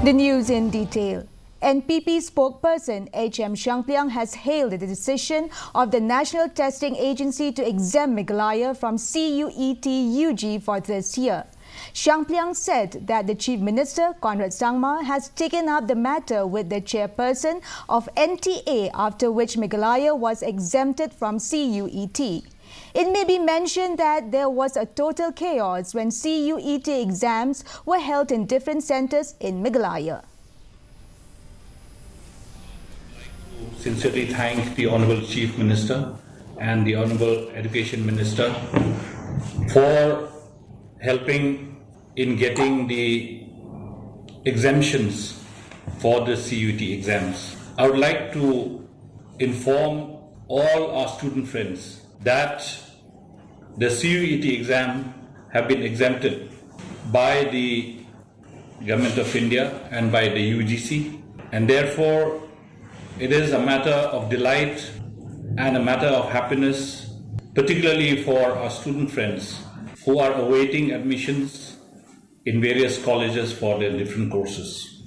The news in detail. NPP spokesperson Shangpliang has hailed the decision of the National Testing Agency to exempt Meghalaya from CUET UG for this year. Shangpliang said that the Chief Minister, Conrad Sangma, has taken up the matter with the chairperson of NTA, after which Meghalaya was exempted from CUET. It may be mentioned that there was a total chaos when CUET exams were held in different centres in Meghalaya. Sincerely thank the Honourable Chief Minister and the Honourable Education Minister for helping in getting the exemptions for the CUET exams. I would like to inform all our student friends that the CUET exam have been exempted by the Government of India and by the UGC, and therefore it is a matter of delight and a matter of happiness, particularly for our student friends who are awaiting admissions in various colleges for their different courses.